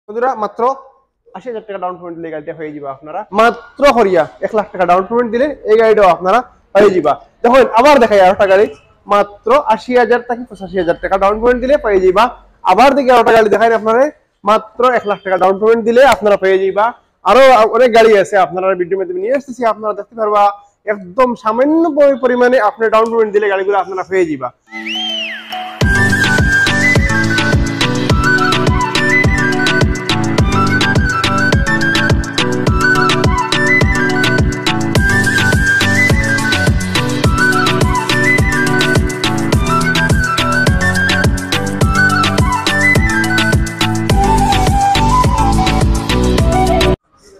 বন্ধুরা মাত্র ৮০,০০০ টাকা ডাউন পেমেন্ট দিলে গাড়িটা হয়ে যাবে আপনারা মাত্র হরিয়া ১,০০,০০০ টাকা ডাউন পেমেন্ট দিলে এই গাড়িটাও আপনারা পেয়ে যাবা। দেখুন আবার দেখাই আরেকটা গাড়ি মাত্র ৮০,০০০ থেকে ৮৫,০০০ টাকা ডাউন পেমেন্ট দিলে পেয়ে যাবা। আবার দেখি আরেকটা গাড়ি দেখাই আপনারা মাত্র ১,০০,০০০ টাকা ডাউন পেমেন্ট দিলে আপনারা পেয়ে যাবা। আরো অনেক গাড়ি আছে আপনারা ভিডিও মধ্যে নিয়ে আসতেছি, আপনারা দেখতে পারবা একদম সামান্য পরিমাণে আপনি ডাউন পেমেন্ট দিলে গাড়িগুলো আপনারা পেয়ে যাবা।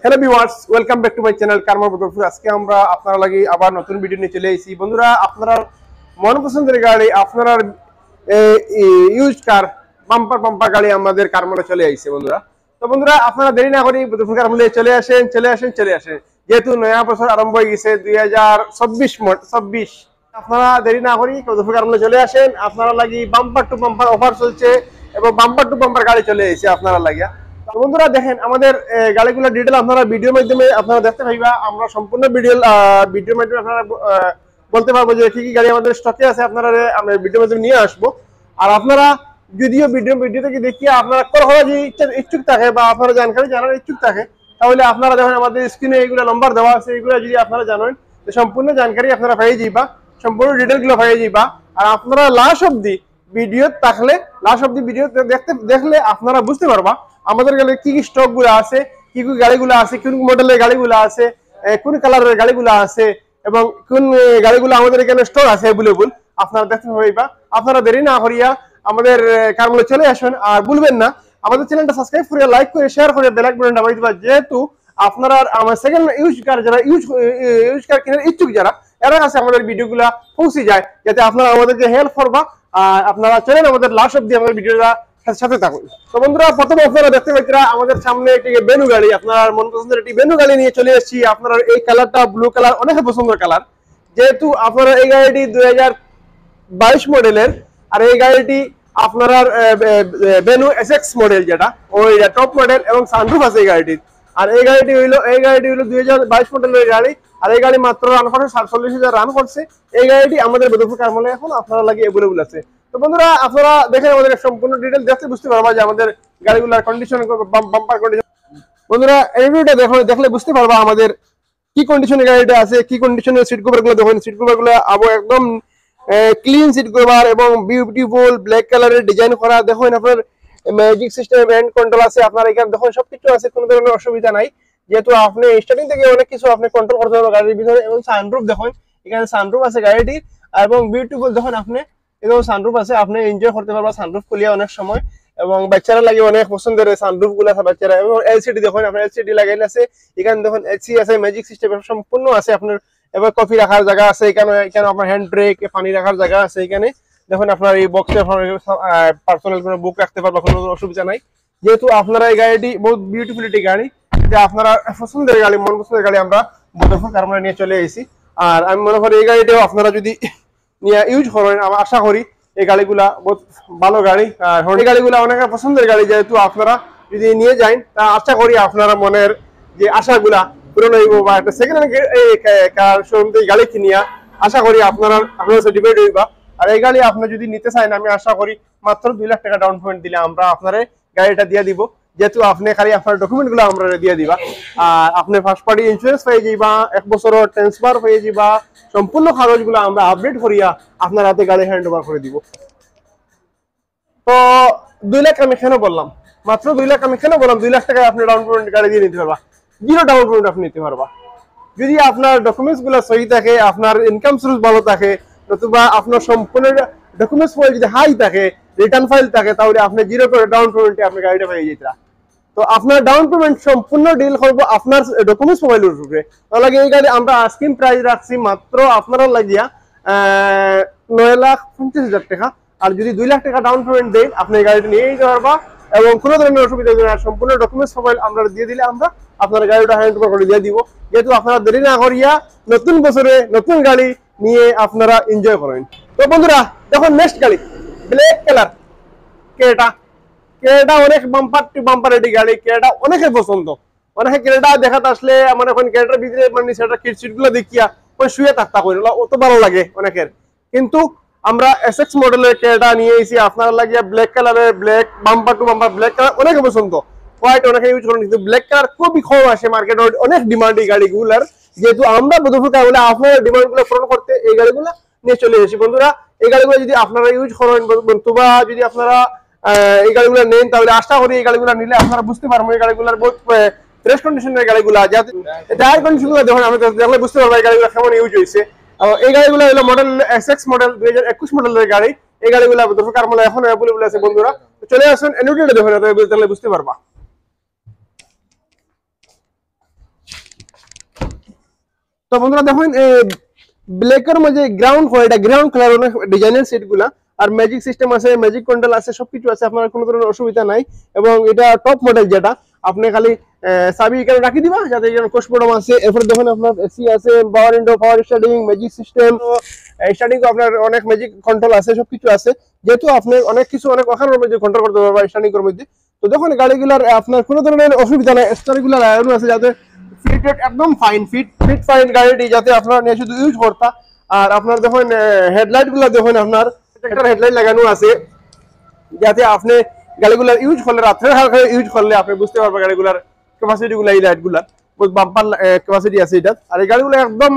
Hello viewers, welcome back to my channel karma Badarpur. আজকে আমরা আপনারা লাগি আবার নতুন ভিডিও নিয়ে চলে এসেছি। বন্ধুরা আপনারা মনপছন্দের গাড়ি, আপনারা ইউজ কার বাম্পার গাড়ি আমাদের কারমারে চলে আসছে বন্ধুরা। তো বন্ধুরা আপনারা দেরি না করি বদরপুর কারমারে চলে আসেন। যেহেতু নয়া বছর আরম্ভ হয়ে গেছে 2026, আপনারা দেরি না করি বদরপুর কারমারে চলে আসেন। আপনারা লাগি বাম্পার টু বাম্পার অফার চলছে এবং বাম্পার টু বাম্পার গাড়ি চলে এসেছে আপনারা লাগিয়া। বন্ধুরা দেখেন আমাদের গাড়িগুলোর ডিটেল আপনারা ভিডিওর মাধ্যমে আপনারা দেখতে পাইবা। আমরা সম্পূর্ণ ভিডিওর মাধ্যমে আপনারা বলতে পারবো যে কি কি গাড়ি আমাদের স্টকে আছে, আপনারা আমরা ভিডিওর মাধ্যমে নিয়ে আসবো। আর আপনারা যদিও ভিডিও থেকে দেখিয়ে আপনারা যদি ইচ্ছুক থাকে বা আপনারা জানকারি জানার ইচ্ছুক থাকে, তাহলে আপনারা দেখেন আমাদের স্ক্রিনে এইগুলো নাম্বার দেওয়া আছে, এইগুলো যদি আপনারা জানেন সম্পূর্ণ জানকারি আপনারা পেয়ে যাইবা, সম্পূর্ণ ডিটেলগুলো পেয়ে যাইবা। আর আপনারা লাস্ট অব্দি ভিডিও দেখলে আপনারা বুঝতে পারবা আমাদের গাড়ি কি কি স্টক গুলো আছে, কি কি গাড়িগুলো আছে, কোন মডেলের গাড়িগুলো আছে, কোন কালারের গাড়িগুলো আছে এবং কোন গাড়িগুলো আমাদের এখানে স্টক আছে অ্যাভেলেবল আপনারা দেখতে পাইবা। আপনারা দেরি না করিয়া আমাদের কারগুলো চলে আসুন। আর ভুলবেন না আমাদের চ্যানেলটা সাবস্ক্রাইব করে, লাইক করে, শেয়ার করে বেল আইকনটা দাবাই দিবা। যেহেতু আপনারা আমার সেকেন্ড ইউজ কার কেনার ইচ্ছুক যারা, এরা কাছে আমাদের ভিডিওগুলো পৌঁছে যায়, যাতে আপনারা আমাদেরকে হেল্প করবা। আর আপনারা চলেন আমাদের লাস্ট অব্দি আমাদের ভিডিওটা সাথে থাকুন। তো বন্ধুরা প্রথমে আপনারা দেখতে পাচ্ছেন আমাদের সামনে একটি বেনু গাড়ি, আপনার মনপছন্দের একটি বেনু গাড়ি নিয়ে চলে এসেছি। আপনারা এই কালারটা ব্লু কালার অনেক পছন্দের কালার, যেহেতু আপনারা এই গাড়িটি 2022 মডেলের। আর এই গাড়িটি আপনার বেনু এসএক্স মডেল, যেটা ওই টপ মডেল এবং সানরুফ আছে এই গাড়িটির। আর এই গাড়িটি হইলো 2022 মডেলের গাড়ি। আর এই গাড়ি মাত্র রান করছে 47,000 রান করছে। এই গাড়িটি আমাদের বদরপুর কারমালে এখন আপনারা লাগে অ্যাভেলেবল আছে। তো বন্ধুরা আপনারা দেখেন আমাদের সম্পূর্ণ ডিটেল দেখতে বুঝতে পারবা যে আমাদের গাড়িগুলোর কন্ডিশন, বাম্পার কন্ডিশন। বন্ধুরা এই ভিডিওটা দেখলে বুঝতে পারবা আমাদের কি কন্ডিশনে গাড়িটা আছে, কি কন্ডিশনের সিট কভার গুলো। দেখুন সিট কভার গুলো একদম ক্লিন সিট কভার এবং বিউটিফুল ব্ল্যাক কালারের ডিজাইন করা। দেখুন আপনার ম্যাজিক সিস্টেম হ্যান্ড কন্ট্রোল আছে, আপনার এখানে দেখুন সবকিছু আছে, কোনো ধরনের অসুবিধা নাই। যেহেতু আপনি স্টার্টিং থেকে অনেক কিছু আপনি কন্ট্রোল করতে পারবেন গাড়ির ভিতরে। এবং সানরুফ দেখুন, এখানে সানরুফ আছে গাড়িটির এবং বিউটিফুল দেখুন আপনি এরকম সানরুফ আছে, আপনি এনজয় করতে পারবেন সানরুফ খুলিয়া অনেক সময়। এবং বাচ্চারা লাগে অনেক পছন্দের সানরুফ গুলো আছে বাচ্চারা। এবং এলসিডি দেখুন, আপনার এলসিডি লাগাইলে আছে, এখানে দেখুন এসি আছে, ম্যাজিক সিস্টেম সম্পূর্ণ আছে। আপনার এবার কফি রাখার জায়গা আছে এখানে আপনার হ্যান্ড ব্রেক, পানি রাখার জায়গা আছে এখানে। দেখুন আপনার এই বক্সে পার্সোনাল কোনো বুক রাখতে পারবেন, কোনো অসুবিধা নাই। যেহেতু আপনারা এই গাড়িটি বহুত বিউটিফুলিটি গাড়ি, যে আপনারা পছন্দের গাড়ি, মন পছন্দের গাড়ি আমরা বদরপুর কারমারে নিয়ে চলে এসেছি। আর আমি মনে করি এই গাড়িটাও আপনারা যদি নিয়ে ইউজ করেন, আমি আশা করি এই গাড়িগুলা বহুত ভালো গাড়ি। আর এই গাড়িগুলা অনেক পছন্দের গাড়ি, যেহেতু আপনারা যদি নিয়ে যান তা আশা করি আপনারা মনের যে আশাগুলা পূরণ হইব। বা একটা সেকেন্ড হ্যান্ড শোরুম থেকে গাড়ি কিনিয়া আশা করি আপনারা সার্টিফাইড হইবা। আর এই গাড়ি আপনি যদি নিতে চান, আমি আশা করি মাত্র 2 লাখ টাকা ডাউন পেমেন্ট দিলে আমরা আপনার গাড়িটা দিয়ে দিব। যেহেতু আপনি খালি আপনার ডকুমেন্ট গুলো আমরা দিয়ে দিবা। আর আপনি ফার্স্ট পার্টি ইন্স্যুরেন্স পেয়ে যাইবা, 1 বছরের ট্রান্সফার পেয়ে যাইবা, সম্পূর্ণ কাগজ গুলো আমরা আপডেট করিয়া আপনার হাতে গাড়ি হ্যান্ড ওভার করে দিব। তো 2 লাখ আমি কেন বললাম, মাত্র 2 লাখ আমি কেন বললাম 2 লাখ টাকা আপনি ডাউন পেমেন্ট গাড়ি দিয়ে নিতে পারবা, জিরো ডাউন পেমেন্ট আপনি নিতে পারবা। যদি আপনার ডকুমেন্টস গুলো সহি থাকে, আপনার ইনকাম সোর্স ভালো থাকে, নতুবা আপনার সম্পূর্ণ ডকুমেন্টস ফাইল যদি হাই থাকে, রিটার্ন ফাইল থাকে, তাহলে আপনি জিরো করে ডাউন পেমেন্টে আপনি গাড়িটা পেয়ে যেতে। তো আপনার ডাউন পেমেন্ট সম্পূর্ণ ডিল করবো আপনার ডকুমেন্টস মোবাইলের উপরে। তাহলে এই গাড়ি আমরা আস্কিং প্রাইস রাখছি মাত্র আপনারা লাগিয়া 9,50,000 টাকা। আর যদি 2 লাখ টাকা ডাউন পেমেন্ট দেন, আপনি গাড়িটা নিয়ে যেতে পারবা এবং কোনো ধরনের অসুবিধা হবে না। সম্পূর্ণ ডকুমেন্টস মোবাইল আমরা দিয়ে দিলে আমরা আপনার গাড়িটা হ্যান্ড ওভার করে দিয়ে দিব। যেহেতু আপনারা দেরি না করিয়া নতুন বছরে নতুন গাড়ি নিয়ে আপনারা এনজয় করেন। তো বন্ধুরা দেখুন নেক্সট গাড়ি ব্ল্যাক কালার, কেটা ক্রেটা অনেক বাম্পার টু বাম্পার এটি গাড়ি, ক্রেটা অনেকের পছন্দ। অনেকে ক্রেটা দেখাতে আসলে আমার এখন ক্রেটার ভিতরে মানে সেটা সিট গুলো দেখিয়া ওই শুয়ে থাকতা করি অত ভালো লাগে অনেকের। কিন্তু আমরা এসএক্স মডেলের ক্রেটা নিয়ে এসেছি আপনারা লাগিয়ে ব্ল্যাক কালারের, black bumper to bumper black colour অনেকে পছন্দ, হোয়াইট অনেকে ইউজ করেন, কিন্তু ব্ল্যাক কালার খুবই কম আসে মার্কেটে, অনেক ডিমান্ড এই গাড়িগুলার। যেহেতু আমরা বদরপুর বলে আপনার ডিমান্ড গুলো পূরণ করতে এই গাড়িগুলো নিয়ে চলে এসেছি। বন্ধুরা এই গাড়িগুলো যদি আপনারা ইউজ করেন অথবা যদি আপনারা এই গাড়িগুলো নেন তাহলে আশা করি এই গাড়িগুলো নিলে আপনারা বুঝতে পারবো এই গাড়িগুলোর বহুত ফ্রেশ কন্ডিশনের গাড়িগুলা, যাতে টায়ার কন্ডিশনগুলো দেখুন আমি দেখলে বুঝতে পারবো এই গাড়িগুলো কেমন ইউজ হয়েছে। এই গাড়িগুলো হলো মডেল এসএক্স মডেল 2021 মডেলের গাড়ি। এই গাড়িগুলো দরকার মনে এখন অ্যাভেলেবল আছে। বন্ধুরা চলে আসুন এনুটিটা দেখুন তাহলে বুঝতে পারবা। তো বন্ধুরা দেখুন ব্ল্যাকের মধ্যে গ্রাউন্ড এটা গ্রাউন্ড কালার অনেক ডিজাইনের সিটগুলা, আর ম্যাজিক সিস্টেম আছে, ম্যাজিক কন্ট্রোল আছে, সবকিছু আছে, আপনার কোনো ধরনের অসুবিধা নাই। এবং এটা টপ মডেল, যেটা আপনি খালি চাবি এখানে রাখি দিবা যাতে এখানে কোষ বটম আছে। এরপর দেখুন আপনার এসি আছে, পাওয়ার উইন্ডো, পাওয়ার স্টার্টিং, ম্যাজিক সিস্টেম, স্টার্টিং আপনার অনেক ম্যাজিক কন্ট্রোল আছে, সবকিছু আছে। যেহেতু আপনি অনেক কিছু অনেক ওখানের মধ্যে কন্ট্রোল করতে পারবেন স্টার্টিং এর মধ্যে। তো দেখুন গাড়িগুলোর আপনার কোনো ধরনের অসুবিধা নাই, স্টারগুলো লাগানো আছে যাতে ফিটেড একদম ফাইন, ফিট ফাইন গাড়িটি যাতে আপনারা নিয়ে শুধু ইউজ করতা। আর আপনার দেখুন হেডলাইট গুলো দেখুন আপনার একটা হেডলাইট লাগানো আছে যাতে আপনি গাড়িগুলার ইউজ করলে রাত্রে ইউজ করলে আপনি বুঝতে পারবেন গাড়িগুলার ক্যাপাসিটি গুলা, এই লাইট গুলার বাম্পার ক্যাপাসিটি আছে এটা। আর এই গাড়িগুলো একদম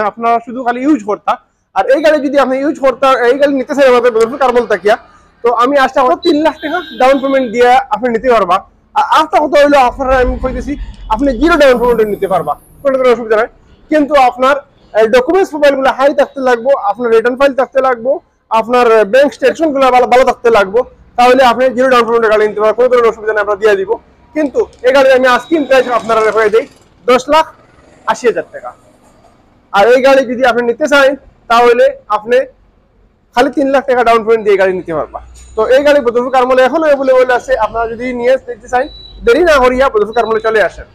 আপনারা শুধু খালি ইউজ করতা। আর এই গাড়ি যদি আপনি ইউজ করতা, এই গাড়ি নিতে চাই আমাদের বদরপুর কার বলতা কিয়া, তো আমি আশা করি 3 লাখ টাকা ডাউন পেমেন্ট দিয়ে আপনি নিতে পারবা। আর আরেকটা কথা হইলো আপনারা আমি কইতেছি আপনি 0 ডাউন পেমেন্ট নিতে পারবা, কোনো ধরনের অসুবিধা নাই। কিন্তু আপনার ডকুমেন্টস প্রোফাইল গুলো হাই থাকতে লাগবো, আপনার রিটার্ন ফাইল থাকতে লাগবো, আপনার ব্যাংক স্টেটমেন্ট গুলো ভালো থাকতে লাগবো, তাহলে আপনি 0 ডাউন পেমেন্টে গাড়ি নিতে পারবেন, কোনো ধরনের অসুবিধা নেই, আমরা দিয়ে দিব। কিন্তু এই গাড়ি আমি আস্কিং প্রাইস আপনারা রেখে দিই 10,80,000 টাকা। আর এই গাড়ি যদি আপনি নিতে চান তাহলে আপনি খালি 3 লাখ টাকা ডাউন পেমেন্ট দিয়ে গাড়ি নিতে পারবা। তো এই গাড়ি বদরপুর কারমলে এখনো অ্যাভেলেবল আছে, আপনারা যদি নিয়ে যেতে চান দেরি না করিয়া বদরপুর কারমলে চলে আসেন।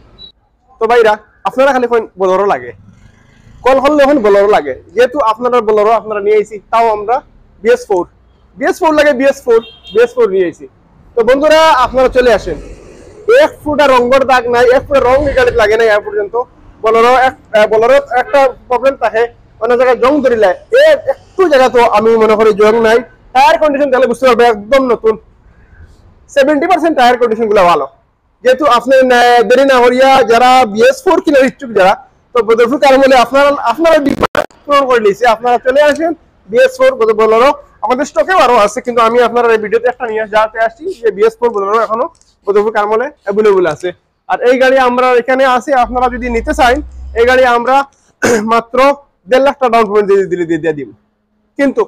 তো ভাইরা আপনারা খালি বলরো লাগে, কল করলে এখন বলরো লাগে, যেহেতু আপনারা বলরো আপনারা নিয়ে আইছি, তাও আমরা BS4 লাগে, BS4 নিয়ে আইছি। তো বন্ধুরা আপনারা চলে আসেন, 1 ফুটা রঙের দাগ নাই, 1 ফুটা রং এই গাড়িতে লাগে নাই এখন পর্যন্ত। বলরো একটা প্রবলেম থাকে, অনেক জায়গায় জং ধরিলে একটু জায়গা তো আমি মনে করি জং নাই। টায়ার কন্ডিশন তাহলে বুঝতে পারবে একদম নতুন, 70% টায়ার কন্ডিশন গুলো ভালো। যেহেতু আপনি দেরি না করিয়া যারা BS4 কেনার ইচ্ছুক যারা, তো বদরপুর কারমলে আপনারা পূরণ করে নিয়েছে, আপনারা চলে আসেন BS4 বলরো। আমাদের স্টকে আরো আছে, কিন্তু আমি আপনারা এই ভিডিওতে একটা নিয়ে যাতে আসছি যে BS4 বলরো এখনো বদরপুর কারমলে অ্যাভেলেবল আছে। আর এই গাড়ি আমরা এখানে আছে, আপনারা যদি নিতে চান এই গাড়ি আমরা মাত্র 1.5 লাখ টাকা ডাউন পেমেন্ট দিয়ে দিব। কিন্তু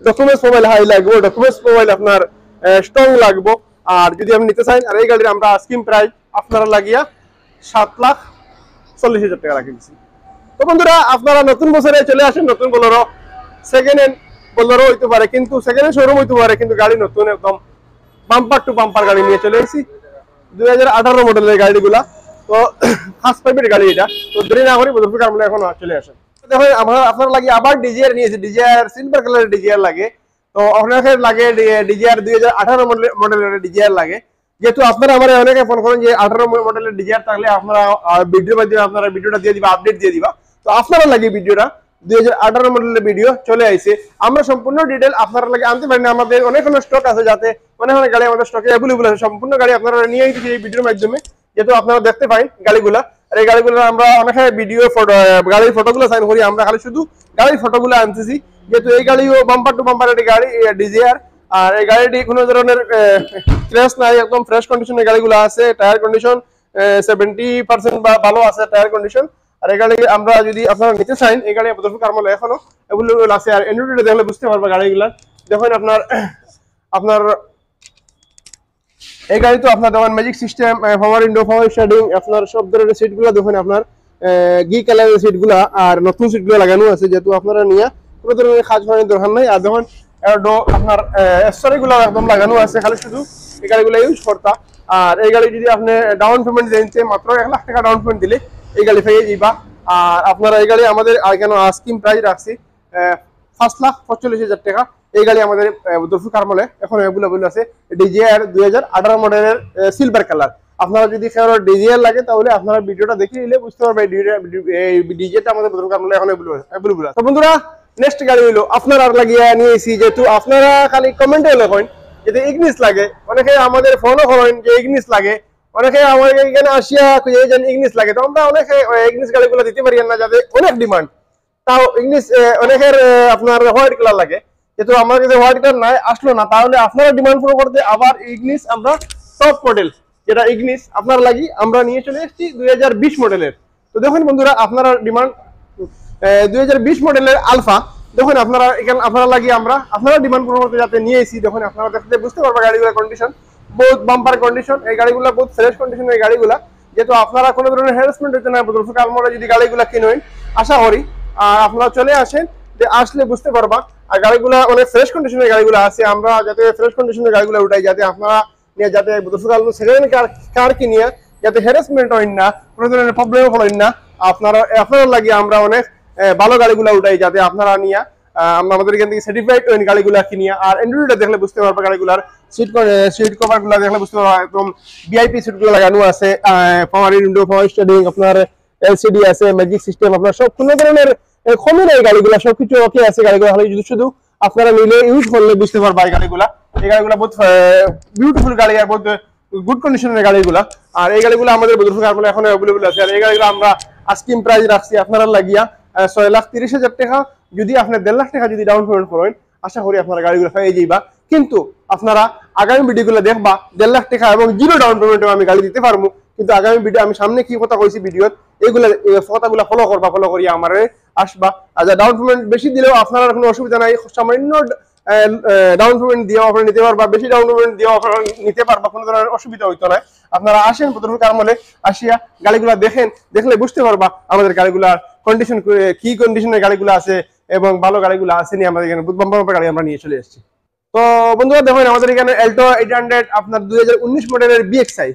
ডকুমেন্টস মোবাইল হাই লাগবে, ডকুমেন্টস মোবাইল আপনার স্ট্রং লাগবে। আর যদি আপনি নিতে চান, আর এই গাড়ির আমরা স্কিম প্রাইস আপনারা লাগিয়া 7,40,000 টাকা রাখি দিচ্ছি। তো বন্ধুরা আপনারা নতুন বছরে চলে আসেন, নতুন বলরো, সেকেন্ড হ্যান্ড বলরো হইতে পারে, কিন্তু সেকেন্ড হ্যান্ড শোরুম হইতে পারে, কিন্তু গাড়ি নতুন একদম বাম্পার টু বাম্পার গাড়ি নিয়ে চলে এসেছি। 2018 মডেলের গাড়িগুলা, তো ফার্স্ট পাইপের গাড়ি এটা। তো দেরি না করি বদরপুর কারমলে এখন চলে আসেন। দেখুন আপনারা লাগে আবার ডিজিআর নিয়েছে, ডিজিআর সিলভার কালারের ডিজিআর লাগে। তো অনেকের লাগে ডিজিআর 2018 মডেলের ডিজিআর লাগে। যেহেতু আপনারা আমার অনেকে ফোন করেন যে 18 মডেলের ডিজিআর থাকলে আপনারা ভিডিওর মাধ্যমে আপনারা ভিডিওটা দিয়ে দিবা, আপডেট দিয়ে দিবা। তো আপনারা লাগে ভিডিওটা 2018 মডেলের ভিডিও চলে আইছে, আমরা সম্পূর্ণ ডিটেল আপনারা লাগে আনতে পারি না। আমাদের অনেক স্টক আছে, যাতে অনেক গাড়ি আমাদের স্টকে অ্যাভেলেবল আছে, সম্পূর্ণ গাড়ি আপনারা নিয়ে আইতেছি এই ভিডিওর মাধ্যমে, যেহেতু আপনারা দেখতে পাই গাড়িগুলা। আর এই গাড়িগুলো আমরা অনেক ভিডিও ফটো গাড়ির ফটোগুলো সাইন করি, আমরা খালি শুধু গাড়ির ফটোগুলো আনতেছি। যেহেতু এই গাড়িও বাম্পার টু বাম্পার একটি গাড়ি ডিজিআর, আর এই গাড়িটি কোনো ধরনের ক্র্যাশ নাই, একদম ফ্রেশ কন্ডিশনের গাড়িগুলো আছে। টায়ার কন্ডিশন 70% ভালো আছে টায়ার কন্ডিশন। আর এই গাড়ি আমরা যদি আপনারা নিতে চান এই গাড়ি বদরপুর কারমলে এখনো অ্যাভেলেবল আছে। আর এন্ড্রয়েডে দেখলে বুঝতে পারবে গাড়িগুলা। দেখুন আপনার এই গাড়ি তো আপনার দেখুন ম্যাজিক সিস্টেম, পাওয়ার উইন্ডো, পাওয়ার স্টার্টিং, আপনার সব ধরনের সিটগুলো দেখুন আপনার ঘি কালারের সিটগুলা, আর নতুন সিটগুলো লাগানো আছে। যেহেতু আপনারা নিয়ে কোনো ধরনের কাজ করার দরকার নাই। আর দেখুন আপনার অ্যাকসেসরিগুলো একদম লাগানো আছে, খালি শুধু এই গাড়িগুলো ইউজ করতা। আর এই গাড়ি যদি আপনি ডাউন পেমেন্ট দিতে মাত্র 1 লাখ টাকা ডাউন পেমেন্ট দিলে এই গাড়ি পেয়ে যাবা। আর আপনারা এই গাড়ি আমাদের কেন স্কিম প্রাইস রাখছি 5,45,000 টাকা। এই গাড়ি আমাদের দর্শক কারমলে এখন অ্যাভেলেবল আছে ডিজিআর 2018 মডেলের সিলভার কালার। আপনারা যদি কারো ডিজিআর লাগে তাহলে আপনারা ভিডিওটা দেখে নিলে বুঝতে পারবেন এই ডিজিআরটা আমাদের দর্শক কারমলে এখন অ্যাভেলেবল আছে। তো বন্ধুরা নেক্সট গাড়ি হলো আপনারা লাগিয়ে নিয়েছি, যেহেতু আপনারা খালি কমেন্টে লেখেন যদি ইগনিস লাগে, অনেকে আমাদের ফোনও করেন যে ইগনিস লাগে, অনেকে আমাদের এখানে আসিয়া ইগনিস লাগে, তো আমরা অনেকে ইগনিস গাড়িগুলো দিতে পারি না, যাতে অনেক ডিমান্ড। তাও ইংলিশ অনেকের আপনার হোয়াইট কালার লাগে, যেহেতু আমার কাছে হোয়াইট কালার নাই আসলো না, তাহলে আপনারা ডিমান্ড পুরো করতে আবার ইংলিশ আমরা টপ মডেল যেটা ইংলিশ আপনার লাগি আমরা নিয়ে চলে এসেছি 2020 মডেলের। তো দেখুন বন্ধুরা আপনারা ডিমান্ড 2020 মডেলের আলফা, দেখুন আপনারা এখানে আপনারা লাগি আমরা আপনারা ডিমান্ড পুরো করতে যাতে নিয়ে এসেছি। দেখুন আপনারা দেখতে বুঝতে পারবেন গাড়িগুলোর কন্ডিশন বহুত বাম্পার কন্ডিশন, এই গাড়িগুলো বহুত ফ্রেশ কন্ডিশন এই গাড়িগুলা, যেহেতু আপনারা কোনো ধরনের হ্যারাসমেন্ট হইতে না দর্শক আমরা যদি গাড়িগুলা কিনেন আশা করি আর আপনারা চলে আসেন, যে আসলে বুঝতে পারবা। আর গাড়িগুলো অনেক ফ্রেশ কন্ডিশনের গাড়িগুলো আছে, আমরা যাতে ফ্রেশ কন্ডিশনের গাড়িগুলো উঠাই, যাতে আপনারা নিয়ে যাতে সেকেন্ড কার কিনিয়ে যাতে হ্যারাসমেন্ট হইন না, কোনো ধরনের প্রবলেম হইন না, আপনারা লাগিয়ে আমরা অনেক ভালো গাড়িগুলো উঠাই, যাতে আপনারা নিয়ে আমাদের এখান থেকে সার্টিফাইড হইন গাড়িগুলো কিনিয়ে। আর এন্ড্রয়েডটা দেখলে বুঝতে পারবা গাড়িগুলার সিট কভার গুলো দেখলে বুঝতে পারবা একদম ভিআইপি সিট গুলো লাগানো আছে, পাওয়ার উইন্ডো, পাওয়ার স্টিয়ারিং, আপনার এলসিডি আছে, ম্যাজিক সিস্টেম, আপনার সব কোনো ধরনের কমে নেই গাড়িগুলা, সবকিছু ওকে আছে গাড়িগুলো। হলে যদি শুধু আপনারা নিলে ইউজ করলে বুঝতে পারবা এই গাড়িগুলা বহুত বিউটিফুল গাড়ি আর বহুত গুড কন্ডিশনের গাড়িগুলা। আর এই গাড়িগুলো আমাদের এখন অ্যাভেলেবল আছে। আর এই গাড়িগুলো আমরা আস্কিং প্রাইস রাখছি আপনারা লাগিয়া 6,30,000 টাকা। যদি আপনি 1.5 লাখ টাকা যদি ডাউন পেমেন্ট করেন আশা করি আপনারা গাড়িগুলো পেয়ে যাইবা। কিন্তু আপনারা আগামী ভিডিওগুলো দেখবা 1.5 লাখ টাকা এবং 0 ডাউন পেমেন্টে আমি গাড়ি দিতে পারবো। কিন্তু আগামী ভিডিও আমি সামনে কি কথা কইছি ভিডিওত এইগুলা কথাগুলো ফলো করবা, ফলো করি আমার আসবা। আর ডাউন পেমেন্ট বেশি দিলেও আপনার কোনো অসুবিধা নাই, সামান্য ডাউন পেমেন্ট দিয়েও আপনারা নিতে পারবা, বেশি ডাউন পেমেন্ট দিয়েও আপনারা নিতে পারবা, কোনো ধরনের অসুবিধা হইতো না। আপনারা আসেন প্রথম কারমলে আসিয়া গাড়িগুলা দেখেন, দেখলে বুঝতে পারবা আমাদের গাড়িগুলার কন্ডিশন কি কন্ডিশনের গাড়িগুলো আছে এবং ভালো গাড়িগুলো আছে নিয়ে আমাদের এখানে বাম্পার গাড়ি আমরা নিয়ে চলে এসেছি। তো বন্ধুরা দেখেন আমাদের এখানে অ্যালটো 800 আপনার 2019 মডেলের বিএক্সআই।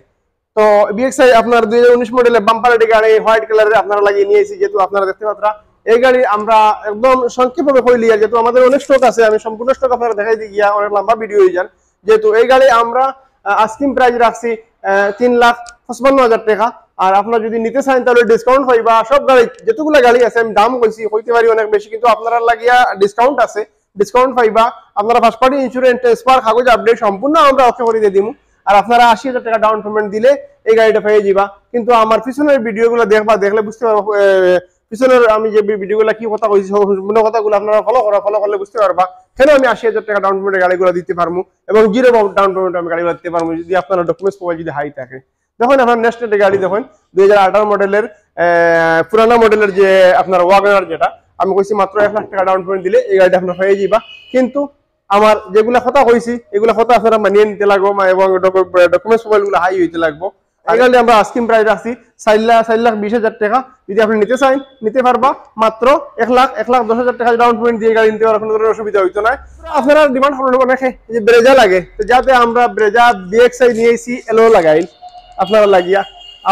তো বিএক্সআই আপনার 2019 মডেলের বাম্পার গাড়ি হোয়াইট কালারের আপনারা লাগিয়ে নিয়েছি, যেহেতু আপনারা দেখতে পাচ্ছেন এই গাড়ি আমরা একদম সংক্ষেপভাবে কইলি, যেহেতু আমাদের অনেক স্টক আছে, আমি সম্পূর্ণ স্টক আপনারা দেখাই দিই গিয়া অনেক লম্বা ভিডিও হয়ে যান। যেহেতু এই গাড়ি আমরা আস্কিং প্রাইস রাখছি 3,55,000 টাকা। আর আপনারা যদি নিতে চান তাহলে ডিসকাউন্ট পাইবা। সব গাড়ি যতগুলো গাড়ি আছে আমি দাম কইছি হইতে পারি অনেক বেশি, কিন্তু আপনারা লাগিয়া ডিসকাউন্ট আছে, ডিসকাউন্ট পাইবা। আপনারা ফার্স্ট পার্টি ইন্স্যুরেন্স ট্রান্সফার কাগজ আপডেট সম্পূর্ণ আমরা ওকে করে দিয়ে দিমু। আর আপনারা 80,000 টাকা ডাউন পেমেন্ট দিলে এই গাড়িটা পেয়ে যাবা। কিন্তু আমার পিছনের ভিডিওগুলো দেখবা, দেখলে বুঝতে পারবা পিছনের আমি যে ভিডিওগুলো কি কথা কইছি সম্পূর্ণ কথাগুলো আপনারা ফলো করলে বুঝতে পারবা কেন আমি 80,000 টাকা ডাউন পেমেন্টে গাড়িগুলো দিতে পারবো এবং 0 ডাউন পেমেন্ট আমি গাড়িগুলো দিতে পারবো যদি আপনার ডকুমেন্টস প্রোফাইল যদি হাই থাকে। দেখুন আপনার নেক্সট গাড়ি দেখুন 2018 মডেলের পুরানা মডেলের যে আপনার ওয়াগনার, যেটা আমি কইছি মাত্র 1 লাখ টাকা ডাউন পেমেন্ট দিলে এই গাড়িটা আপনার হয়ে যাবা। কিন্তু আমার যেগুলা কথা কইছি এগুলা কথা আপনারা মানিয়ে নিতে লাগবো এবং ডকুমেন্টস প্রোফাইলগুলো হাই হইতে লাগবো। এই গাড়ি আমরা আস্কিং প্রাইস রাখছি 4,20,000 টাকা। যদি আপনি নিতে চান নিতে পারবা মাত্র 1,10,000 টাকা ডাউন পেমেন্ট দিয়ে গাড়ি নিতে পারবেন, কোনো ধরনের অসুবিধা হইতো না। আপনারা ডিমান্ড করবেন অনেকে যে ব্রেজা লাগে, যাতে আমরা ব্রেজা বিএক্সআই নিয়েছি এলো লাগাই আপনারা লাগিয়া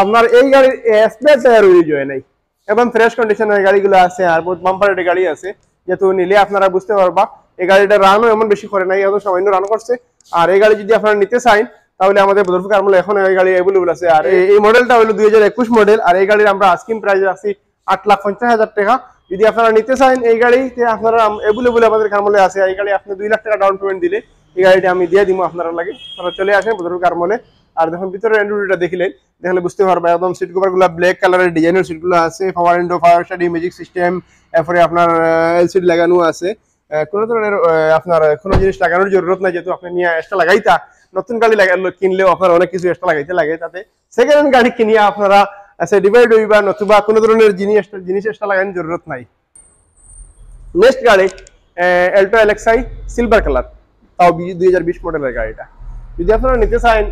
আপনার এই গাড়ির স্পেয়ার টায়ার ইউজ হয় নাই এবং ফ্রেশ কন্ডিশনের গাড়িগুলো আছে আর বহুত বাম্পারের গাড়ি আছে, যেহেতু নিলে আপনারা বুঝতে পারবা এই গাড়িটা রানও এমন বেশি করে নাই, এত সামান্য রান করছে। আর এই গাড়ি যদি আপনারা নিতে চান তাহলে আমাদের বদরপুর কারমলে এখন এই গাড়ি অ্যাভেলেবল আছে। আর এই মডেলটা হলো 2021 মডেল। আর এই গাড়ির আমরা আস্কিং প্রাইস রাখছি 8,50,000 টাকা। যদি আপনারা নিতে চান এই গাড়িতে আপনারা অ্যাভেলেবল আমাদের কারমলে আছে। এই গাড়ি আপনি 2 লাখ টাকা ডাউন পেমেন্ট দিলে এই গাড়িটা আমি দিয়ে দিব আপনারা লাগে। আপনারা চলে আসেন বদরপুর কারমলে। আর দেখুন ভিতরে অ্যান্ড্রয়েডটা দেখলে বুঝতে পারবে একদম সিট কভার গুলো ব্ল্যাক কালারের ডিজাইনের সিট গুলো আছে, পাওয়ার উইন্ডো, পাওয়ার স্টাডি, ম্যাজিক সিস্টেম, এরপরে আপনার এলসিডি লাগানো আছে। কোনো ধরনের আপনার কোনো জিনিস লাগানোর জরুরত নাই, যেহেতু আপনি নিয়ে এক্সট্রা লাগাইতা নতুন গাড়ি কিনলেও আপনার অনেক কিছু এক্সট্রা লাগাইতে লাগে, তাতে সেকেন্ড হ্যান্ড গাড়ি কিনিয়ে আপনারা ডিভাইড হইবা নতুবা কোনো ধরনের জিনিস এক্সট্রা লাগানোর জরুরত নাই। নেক্সট গাড়ি অ্যালটো এলএক্সআই সিলভার কালার, তাও 2020 মডেলের গাড়িটা। যদি আপনারা নিতে চান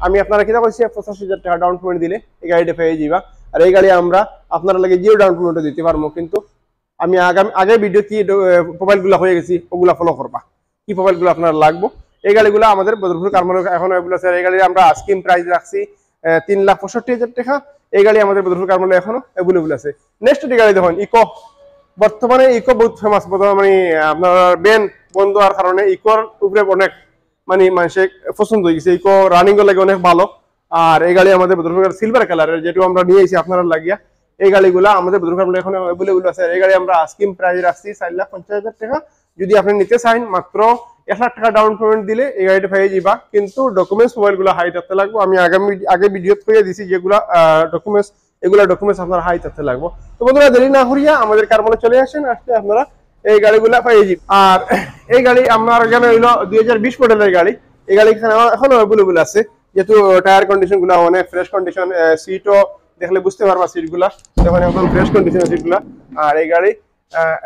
আমি আপনারা কিনা কইছি 85,000 টাকা ডাউন পেমেন্ট দিলে এই গাড়িটা পেয়ে যাবা। আর এই গাড়ি আমরা আপনারা লাগে 0 ডাউন পেমেন্ট দিতে পারবো। কিন্তু আমি আগে ভিডিও কি প্রোফাইলগুলো হয়ে গেছি ওগুলা ফলো করবা, কি প্রোফাইলগুলো আপনার লাগবো। এই গাড়িগুলো আমাদের বদরপুর কারমলে এখন অ্যাভেলেবল আছে। এই গাড়ি আমরা আস্কিং প্রাইস রাখছি 3,65,000 টাকা। এই গাড়ি আমাদের বদরপুর কারমলে এখনো অ্যাভেলেবল আছে। নেক্সট গাড়ি দেখুন ইকো, বর্তমানে ইকো বহুত ফেমাস, মানে আপনার বন্ধ হওয়ার কারণে ইকোর উপরে অনেক মানে মানুষের পছন্দ হয়ে গেছে। ইকো রানিং লাগে অনেক ভালো। আর এই গাড়ি আমাদের বদরপুর সিলভার কালারের, যেটা আমরা নিয়ে এসেছি আপনারা লাগিয়া। এই গাড়িগুলা আমাদের বদরপুর এখন অ্যাভেলেবল আছে। এই গাড়ি আমরা স্কিম প্রাইস রাখছি 4,50,000 টাকা। যদি আপনি নিতে চান মাত্র 1 লাখ টাকা ডাউন পেমেন্ট দিলে এই গাড়িটা পেয়ে যাবা। কিন্তু ডকুমেন্টস মোবাইলগুলো হাই থাকতে লাগবে। আমি আগে ভিডিও করে দিয়েছি যেগুলা ডকুমেন্টস, এগুলা ডকুমেন্টস আপনার হাই থাকতে লাগবে। তো বন্ধুরা দেরি না করিয়া আমাদের কারবনে চলে আসেন, আসলে আপনারা এই গাড়িগুলা পেয়ে যাবেন। আর এই গাড়ি আমার এখানে হইলো 2020 মডেলের গাড়ি। এই গাড়ি এখানে এখনো অ্যাভেলেবল আছে, যেহেতু টায়ার কন্ডিশন গুলা অনেক ফ্রেশ কন্ডিশন। সিটও দেখলে বুঝতে পারবা, সিট গুলা যখন একদম ফ্রেশ কন্ডিশন সিট গুলা। আর এই গাড়ি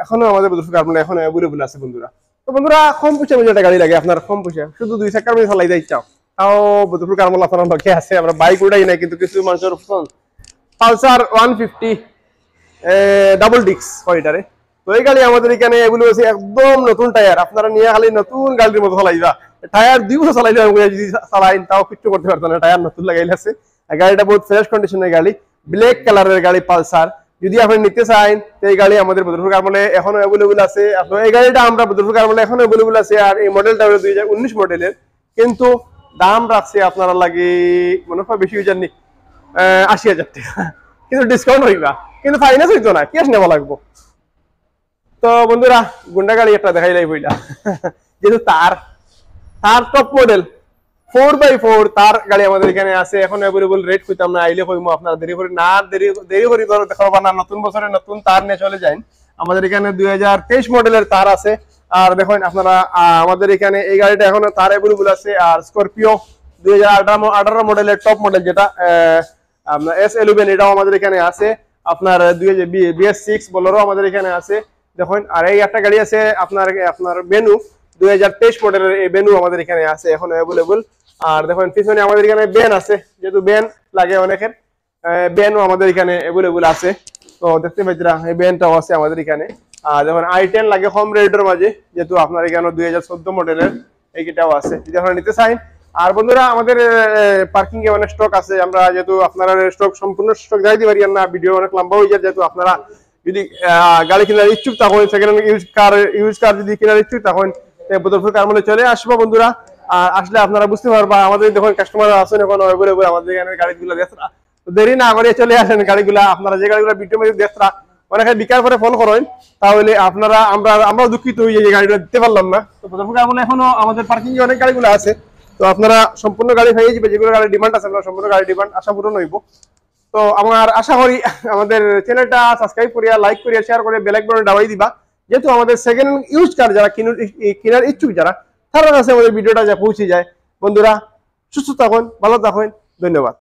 এখনো আমাদের বদরপুর কারবনে এখনো অ্যাভেলেবল আছে বন্ধুরা। তো বন্ধুরা কম পয়সা মধ্যে একটা গাড়ি লাগে আপনার, কম পয়সা শুধু 2 চাকার মধ্যে চালাই যাই চাও, তাও বদরপুর কারবনে আপনার লক্ষ্যে আছে। আমরা বাইক উঠাই নাই, কিন্তু কিছু মানুষের পছন্দ পালসার 150 ডাবল ডিক্স কয়টারে। তো এই গাড়ি আমাদের এখানে এগুলো আছে একদম নতুন টায়ার, আপনারা নিয়ে খালি নতুন গাড়ির মতো চালাইবা। টায়ার 2 বছর চালাইলে যদি চালাইন তাও কিচ্ছু করতে পারতো না, টায়ার নতুন লাগাইলে আছে। গাড়িটা বহুত ফ্রেশ কন্ডিশনের গাড়ি, ব্ল্যাক কালারের গাড়ি পালসার। যদি আপনি নিতে চান তো এই গাড়ি আমাদের বদরপুর কারবনে এখনো অ্যাভেলেবল আছে। এই গাড়িটা আমরা বদরপুর কারবনে এখনো অ্যাভেলেবল আছে। আর এই মডেলটা হলো 2019 মডেলের, কিন্তু দাম রাখছে আপনারা লাগে মনে হয় বেশি জানি 80,000 টাকা, কিন্তু ডিসকাউন্ট হইবা, কিন্তু ফাইন্যান্স হইতো না, ক্যাশ নেওয়া লাগবো। তো বন্ধুরা গুন্ডা গাড়ি একটা দেখাই লাই বইলা, যেহেতু তার টপ মডেল 4x4 তার গাড়ি আমাদের এখানে আছে এখন অ্যাভেলেবল। রেট কইতাম না, আইলে কইমো আপনারা দেরি করে না, দেরি করে দেখাবো না। নতুন বছরে নতুন তার নিয়ে চলে যান। আমাদের এখানে 2023 মডেলের তার আছে। আর দেখুন আপনারা আমাদের এখানে এই গাড়িটা এখনো তার অ্যাভেলেবল আছে। আর স্করপিও 2018 মডেলের টপ মডেল, যেটা আপনার S11, এটাও আমাদের এখানে আছে। আপনার BS6 বোলেরো আমাদের এখানে আছে দেখুন। আর এই একটা গাড়ি আছে আপনার বেনু 2023 মডেলের, এই বেনু আমাদের এখানে আছে এখন অ্যাভেলেবল। আর দেখুন পিছনে আমাদের এখানে বেন আছে, যেহেতু বেন লাগে অনেকের, বেনও আমাদের এখানে অ্যাভেলেবল আছে। তো দেখতে পাচ্ছিরা এই বেনটাও আছে আমাদের এখানে। আর দেখুন i10 লাগে কম রেটের মাঝে, যেহেতু আপনার এখানে 2014 মডেলের এইটাও আছে যদি আপনারা নিতে চান। আর বন্ধুরা আমাদের পার্কিং এ অনেক স্টক আছে। আমরা যেহেতু আপনারা স্টক সম্পূর্ণ স্টক যাইতে পারি না, ভিডিও অনেক লম্বা হয়ে যায়। যেহেতু আপনারা যদি গাড়ি কেনার ইচ্ছুক তখন সেকেন্ড ইউজ কার যদি কেনার ইচ্ছুক তখন বদরপুর কারবনে চলে আসবো বন্ধুরা। আর আসলে আপনারা বুঝতে পারবা আমাদের দেখুন কাস্টমার আছেন এখন অ্যাভেলেবল আমাদের এখানে গাড়িগুলো দেখরা। তো দেরি না করে চলে আসেন গাড়িগুলা, আপনারা যে গাড়িগুলো ভিডিও মধ্যে দেখরা অনেকে বিকার করে ফোন করেন, তাহলে আপনারা আমরা দুঃখিত হই যে গাড়িটা দিতে পারলাম না। তো বদরপুর কারবনে এখনো আমাদের পার্কিং এ অনেক গাড়িগুলো আছে। তো আপনারা সম্পূর্ণ গাড়ি পেয়ে যাবে, যেগুলো গাড়ির ডিমান্ড আছে আমরা সম্পূর্ণ গাড়ির ডিমান্ড আশা পূরণ হইব। তো আমার আশা করি আমাদের চ্যানেলটা সাবস্ক্রাইব করিয়া, লাইক করিয়া, শেয়ার করে বেল আইকনে দাবাই দিবা, যেহেতু আমাদের সেকেন্ড ইউজ কার যারা কেনার ইচ্ছুক যারা, তার কাছে আমাদের ভিডিওটা যা পৌঁছে যায়। বন্ধুরা সুস্থ থাকুন, ভালো থাকুন, ধন্যবাদ।